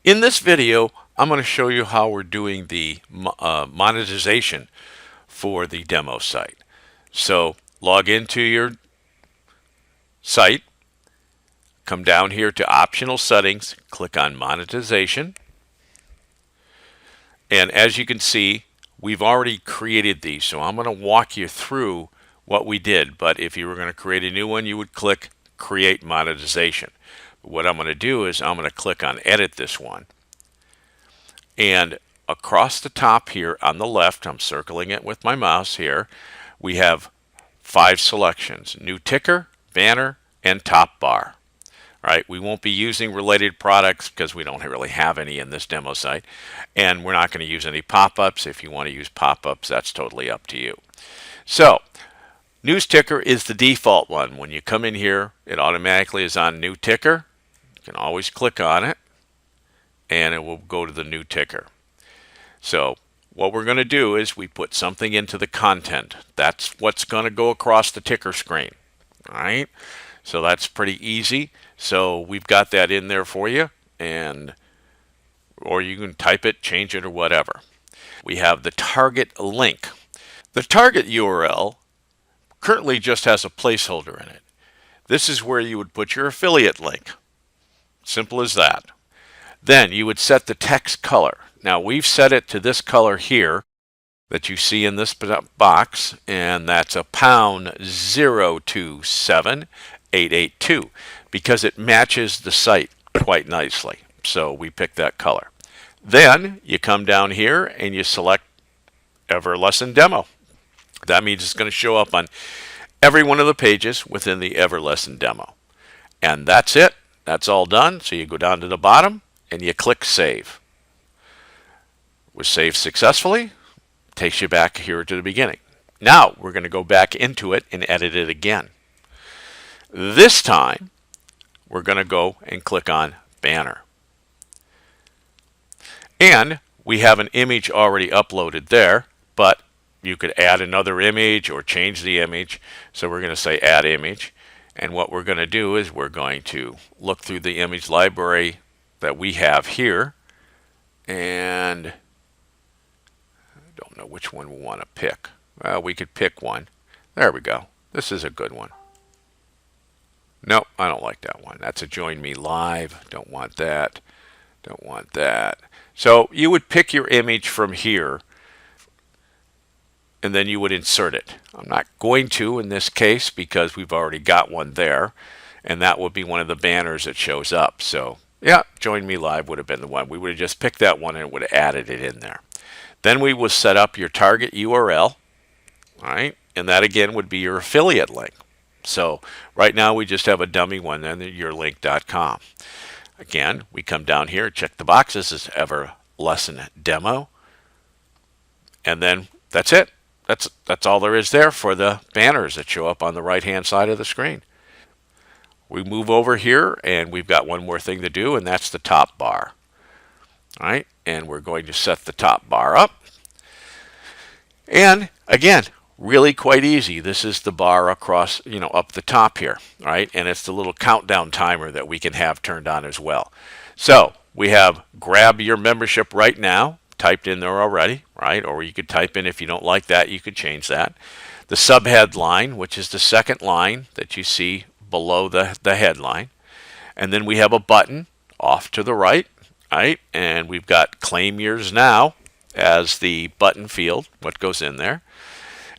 In this video, I'm going to show you how we're doing the monetization for the demo site. So log into your site, come down here to optional settings, click on monetization. And as you can see, we've already created these. So I'm going to walk you through what we did. But if you were going to create a new one, you would click create monetization. But what I'm going to do is I'm going to click on edit this one. And across the top here on the left, I'm circling it with my mouse here, we have 5 selections: new ticker, banner, and top bar. All right, we won't be using related products because we don't really have any in this demo site, and we're not going to use any pop-ups. If you want to use pop-ups, that's totally up to you. So news ticker is the default one. When you come in here, it automatically is on new ticker. You can always click on it and it will go to the new ticker. So what we're going to do is we put something into the content. That's what's going to go across the ticker screen. All right, so that's pretty easy. So we've got that in there for you, and or you can type it, change it, or whatever. We have the target link. The target URL currently just has a placeholder in it. This is where you would put your affiliate link. Simple as that. Then you would set the text color. Now we've set it to this color here that you see in this box, and that's a pound 027882 because it matches the site quite nicely. So we pick that color. Then you come down here and you select Ever Lesson Demo. That means it's going to show up on every one of the pages within the Ever Lesson Demo. And that's it. That's all done. So you go down to the bottom and you click Save. It was saved successfully. Takes you back here to the beginning. Now we're going to go back into it and edit it again. This time we're going to go and click on Banner. And we have an image already uploaded there, but you could add another image or change the image. So we're going to say Add Image. And what we're going to do is we're going to look through the image library that we have here, and I don't know which one we want to pick. Well, we could pick one. There we go. This is a good one. Nope, I don't like that one. That's a Join Me Live. Don't want that. Don't want that. So you would pick your image from here, and then you would insert it. I'm not going to in this case because we've already got one there, and that would be one of the banners that shows up. So yeah, Join Me Live would have been the one. We would have just picked that one and would have added it in there. Then we will set up your target URL, all right, and that again would be your affiliate link. So right now we just have a dummy one, and yourlink.com. Again, we come down here, check the boxes. This is Ever Lesson Demo, and then that's it. That's all there is there for the banners that show up on the right-hand side of the screen. We move over here, and we've got one more thing to do, and that's the top bar. All right, and we're going to set the top bar up. And again, really quite easy. This is the bar across, up the top here, all right? And it's the little countdown timer that we can have turned on as well. So we have grab your membership right now, typed in there already, right? Or you could type in, if you don't like that, you could change that. The subhead line, which is the second line that you see below the headline. And then we have a button off to the right, right? And we've got Claim Yours Now as the button field, what goes in there.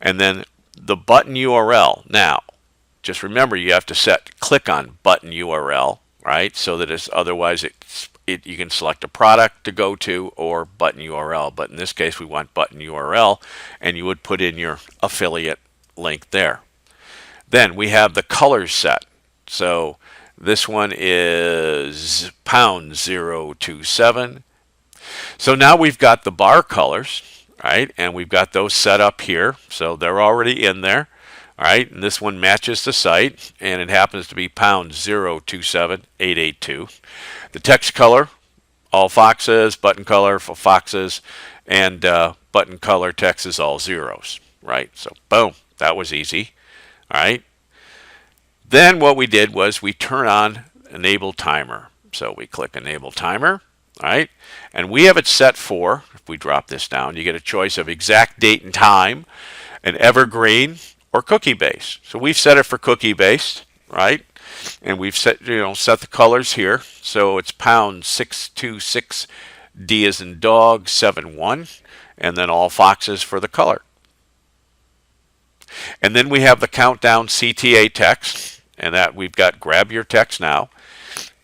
And then the button URL. Now, just remember you have to set click on button URL, right? So that it's otherwise you can select a product to go to or button URL. But in this case, we want button URL, and you would put in your affiliate link there. Then we have the colors set. So this one is pound 027. So now we've got the bar colors, right? And we've got those set up here. So they're already in there. All right, and this one matches the site, and it happens to be pound 027882. The text color, all foxes, button color for foxes, and button color text is all zeros, right? So boom, that was easy. All right. Then what we did was we turn on Enable Timer. So we click Enable Timer, All right, and we have it set for, if we drop this down, you get a choice of exact date and time, an evergreen, or cookie based. So we've set it for cookie based, right? And we've set set the colors here. So it's pound 626 D as in dog 71, and then all foxes for the color. And then we have the countdown CTA text, and that we've got grab your text now.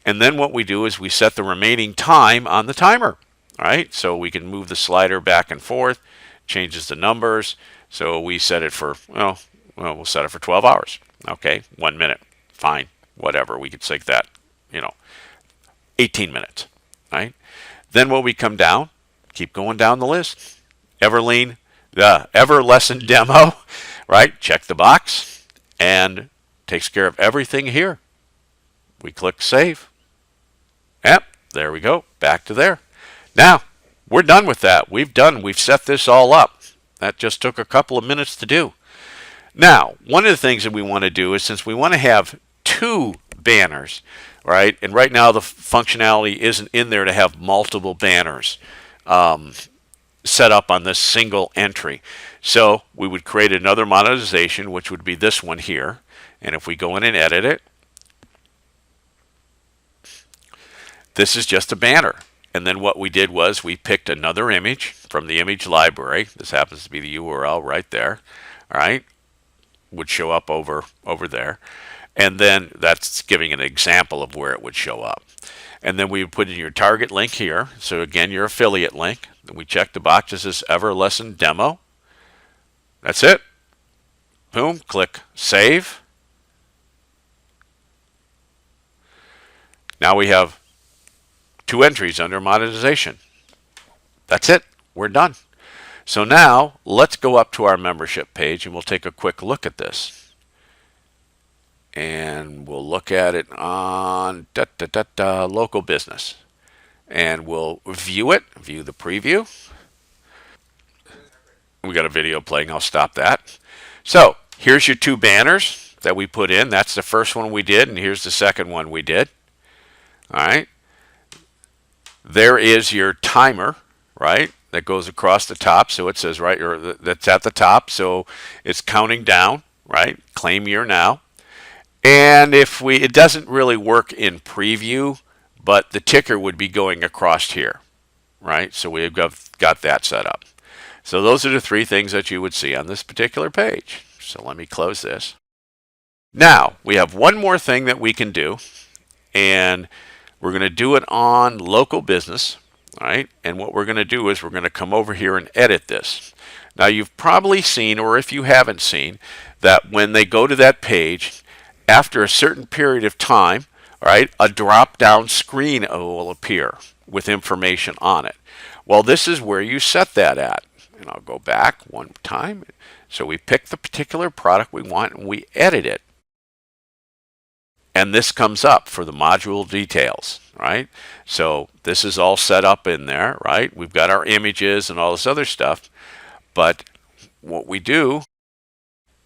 And then what we do is we set the remaining time on the timer. All right, so we can move the slider back and forth, changes the numbers. So we set it for, we'll set it for 12 hours. Okay, 1 minute, fine, whatever. We could take that, 18 minutes, right? Then when we come down, keep going down the list. Everlean, the Ever Lesson demo, right? Check the box and takes care of everything here. We click save. Yep, there we go, back to there. Now, we're done with that. We've set this all up. That just took a couple of minutes to do. Now, one of the things that we want to do is, since we want to have two banners, right? And right now the functionality isn't in there to have multiple banners set up on this single entry. So we would create another monetization, which would be this one here. And if we go in and edit it, this is just a banner. And then what we did was we picked another image from the image library. This happens to be the URL right there. All right, would show up over there. And then that's giving an example of where it would show up. And then we would put in your target link here. So again, your affiliate link. Then we check the box. This is Ever Lesson Demo. That's it. Boom, click save. Now we have two entries under monetization. That's it. We're done. So now let's go up to our membership page and we'll take a quick look at this. And we'll look at it on local business. And we'll view it, view the preview. We got a video playing. I'll stop that. So here's your two banners that we put in. That's the first one we did, and here's the second one we did. All right. There is your timer, right? That goes across the top. So it says right, or that's at the top. So it's counting down, right? Claim year now. And if it doesn't really work in preview, but the ticker would be going across here, right? So we've got that set up. So those are the three things that you would see on this particular page. So let me close this. Now we have one more thing that we can do, and we're going to do it on local business. All right, and what we're going to do is we're going to come over here and edit this. Now you've probably seen, or if you haven't seen, that when they go to that page, after a certain period of time, all right, a drop-down screen will appear with information on it. Well, this is where you set that at. And I'll go back one time. So we pick the particular product we want and we edit it. And this comes up for the module details, right? So this is all set up in there, right? We've got our images and all this other stuff. But what we do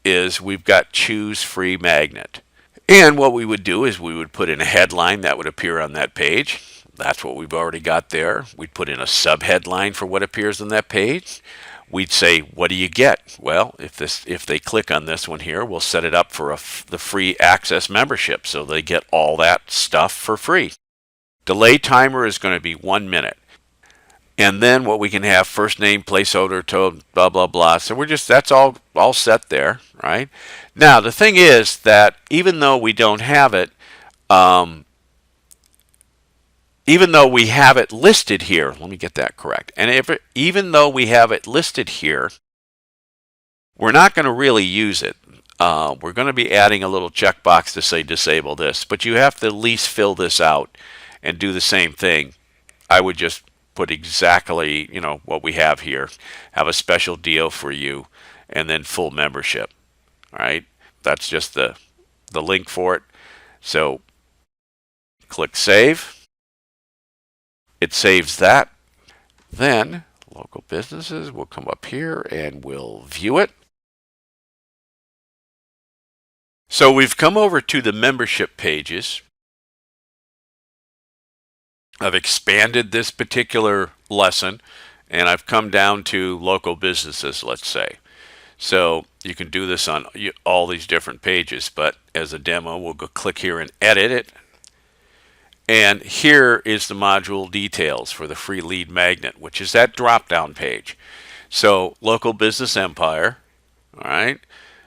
is we've got choose free magnet. And what we would do is we would put in a headline that would appear on that page. That's what we've already got there. We'd put in a subheadline for what appears on that page. We'd say, what do you get? Well, if they click on this one here, we'll set it up for the free access membership, so they get all that stuff for free. Delay timer is going to be 1 minute. And then what we can have, first name, placeholder, to blah, blah, blah. So that's all set there, right? Now, the thing is that even though we don't have it, even though we have it listed here, let me get that correct. And even though we have it listed here, we're not going to really use it. We're going to be adding a little checkbox to say disable this, but you have to at least fill this out and do the same thing. I would just put exactly, what we have here. Have a special deal for you, and then full membership. All right, that's just the link for it. So click save. It saves that. Then local businesses will come up here and we'll view it. So we've come over to the membership pages. I've expanded this particular lesson and I've come down to local businesses, let's say. So you can do this on all these different pages, but as a demo, we'll go click here and edit it. And here is the module details for the free lead magnet, which is that drop-down page. So local business empire, all right,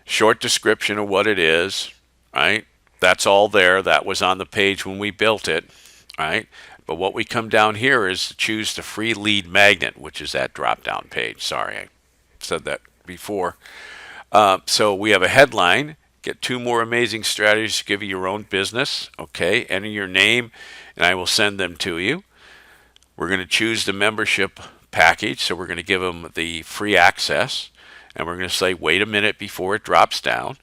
short description of what it is, right? That's all there. That was on the page when we built it, right? But what we come down here is to choose the free lead magnet, which is that drop-down page. Sorry, I said that before. So we have a headline. Get 2 more amazing strategies to give you your own business. Okay, enter your name, and I will send them to you. We're going to choose the membership package, so we're going to give them the free access, and we're going to say wait a minute before it drops down.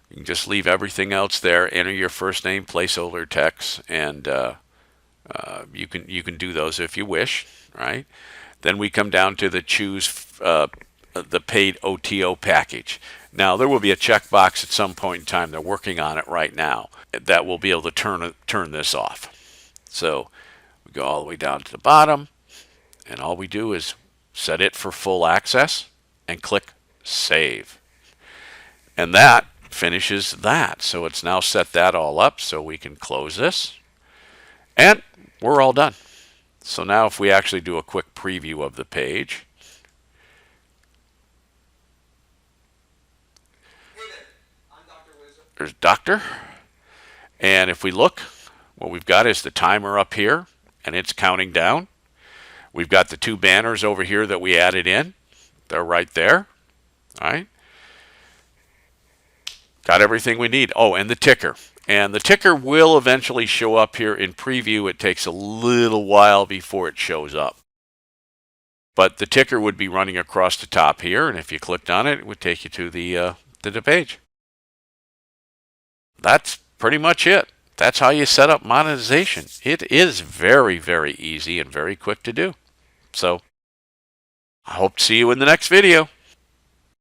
You can just leave everything else there. Enter your first name, placeholder text, and you can do those if you wish, right? Then we come down to the choose the paid OTO package. Now there will be a checkbox at some point in time. They're working on it right now that will be able to turn this off. So we go all the way down to the bottom, and all we do is set it for full access and click save. And that finishes that. So it's now set that all up, so we can close this. And we're all done. So now if we actually do a quick preview of the page. Hey there, I'm Dr. Wisdom. There's Doctor. And if we look, what we've got is the timer up here, and it's counting down. We've got the 2 banners over here that we added in. They're right there. All right. Got everything we need. Oh, and the ticker. And the ticker will eventually show up here in preview. It takes a little while before it shows up. But the ticker would be running across the top here, and if you clicked on it, it would take you to the page. That's pretty much it. That's how you set up monetization. It is very, very easy and very quick to do. So I hope to see you in the next video.